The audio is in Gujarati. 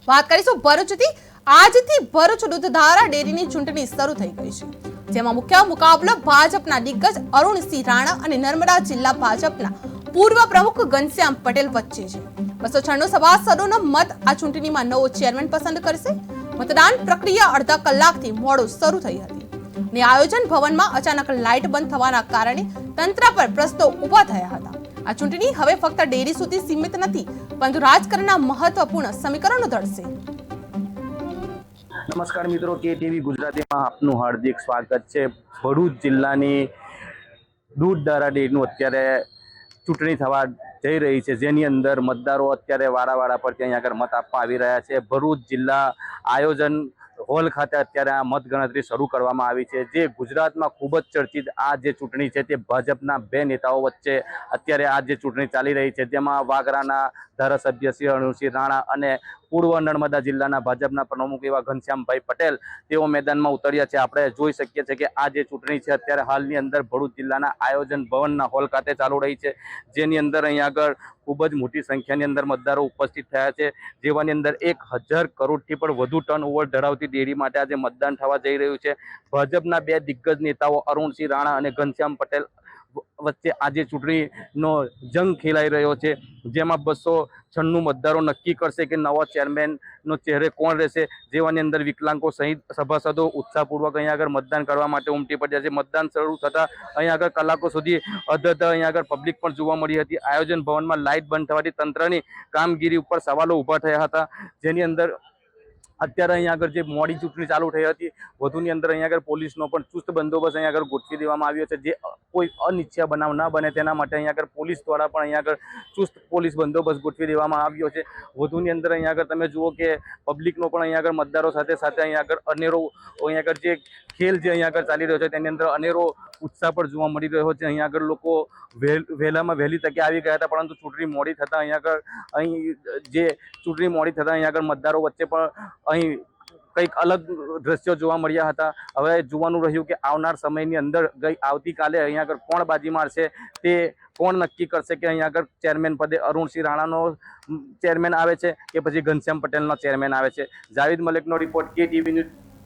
વાત કરીશું ભરૂચથી। આજથી ભરૂચ દૂધધારા ડેરીની ચૂંટણી શરૂ થઈ ગઈ છે, જેમાં મુખ્ય મુકાબલો ભાજપના દિગ્ગજ અરુણસિંહ રાણા અને નર્મદા જિલ્લા ભાજપના પૂર્વ પ્રમુખ ઘનશ્યામ પટેલ વચ્ચે છે। 296 સભાસદોનો મત આ ચૂંટણીમાં નવો ચેરમેન પસંદ કરશે। મતદાન પ્રક્રિયા અડધા કલાકથી મોડો શરૂ થઈ હતી અને આયોજન ભવનમાં અચાનક લાઇટ બંધ થવાના કારણે તંત્ર પર પ્રશ્નો ઊભા થયા હતા। આ ચૂંટણી હવે ફક્ત ડેરી સુધી સીમિત નથી, પરંતુ રાજકારણના મહત્વપૂર્ણ સમીકરણો ધરશે। નમસ્કાર મિત્રો, કે ટીવી ગુજરાતીમાં આપનું હાર્દિક સ્વાગત છે। ભરૂચ જિલ્લાની દૂધધારા ડેરીનું અત્યારે ચૂંટણી થવા જઈ રહી છે, જેની અંદર મતદારો અત્યારે વાળા પર ત્યાં આગળ મત આપવા આવી રહ્યા છે। ભરૂચ જિલ્લા આયોજન હોલ ખાતે અત્યારે આ મતગણતરી શરૂ કરવામાં આવી છે। જે ગુજરાતમાં ખૂબ જ ચર્ચિત આ જે ચૂંટણી છે તે ભાજપના બે નેતાઓ વચ્ચે અત્યારે આ જે ચૂંટણી ચાલી રહી છે, જેમાં વાગરાના ધારાસભ્ય શ્રી અરુણસિંહ રાણા અને પૂર્વ નર્મદા જિલ્લાના ભાજપના પ્રમુખ એવા ઘનશ્યામભાઈ પટેલ તેઓ મેદાનમાં ઉતર્યા છે। આપણે જોઈ શકીએ છીએ કે આ જે ચૂંટણી છે અત્યારે હાલની અંદર ભરૂચ જિલ્લાના આયોજન ભવનના હોલ ખાતે ચાલુ રહી છે, જેની અંદર અહીં આગળ ખૂબ જ મોટી સંખ્યાની અંદર મતદારો ઉપસ્થિત થયા છે। જેવાની અંદર 1000 કરોડથી પણ વધુ ટર્ન ઓવર ધરાવતી ડેરી માટે આજે મતદાન થવા જઈ રહ્યું છે। ભાજપના બે દિગ્ગજ નેતાઓ અરુણસિંહ રાણા અને ઘનશ્યામ પટેલ વચ્ચે આજે ચૂંટણીનો જંગ ખેલાઈ રહ્યો છે, જેમાં 296 મતદારો નક્કી કરશે કે નવો ચેરમેનનો ચહેરે કોણ રહેશે। જેવાની અંદર વિકલાંગો સહિત સભાસદો ઉત્સાહપૂર્વક અહીં આગળ મતદાન કરવા માટે ઉમટી પડ્યા છે। મતદાન શરૂ થતાં અહીં આગળ કલાકો સુધી અહીં આગળ પબ્લિક પણ જોવા મળી હતી। આયોજન ભવનમાં લાઇટ બંધ થવાથી તંત્રની કામગીરી ઉપર સવાલો ઊભા થયા હતા, જેની અંદર અત્યારે અહીં આગળ જે મોડી ચૂંટણી ચાલુ થઈ હતી, વધુની અંદર અહીં આગળ પોલીસનો પણ ચુસ્ત બંદોબસ્ત અહીં આગળ ગોઠવી દેવામાં આવ્યો છે। જે કોઈ અનિચ્છનીય બનાવ ન બને તેના માટે અહીં આગળ પોલીસ દ્વારા પણ અહીં આગળ ચુસ્ત પોલીસ બંદોબસ્ત ગોઠવી દેવામાં આવ્યો છે। વધુની અંદર અહીં આગળ તમે જુઓ કે પબ્લિકનો પણ અહીં આગળ મતદારો સાથે અહીં આગળ અનેરો અહીં આગળ જે ખેલ જે અહીં આગળ ચાલી રહ્યો છે તેની અંદર અનેરો ઉત્સાહ પણ જોવા મળી રહ્યો છે। અહીં આગળ લોકો વહેલામાં વહેલી તકે આવી ગયા હતા, પરંતુ ચૂંટણી મોડી થતાં અહીં આગળ મતદારો વચ્ચે પણ અહીં કંઈક અલગ દ્રશ્યો જોવા મળ્યા હતા। હવે જોવાનું રહ્યું કે આવનાર સમયની અંદર આવતીકાલે અહીં આગળ કોણ બાજી મારશે, તે કોણ નક્કી કરશે કે અહીં આગળ ચેરમેન પદે અરુણસિંહ રાણાનો ચેરમેન આવે છે કે પછી ઘનશ્યામ પટેલનો ચેરમેન આવે છે। જાવેદ મલિકનો રિપોર્ટ, કે ટીવી ન્યૂઝ।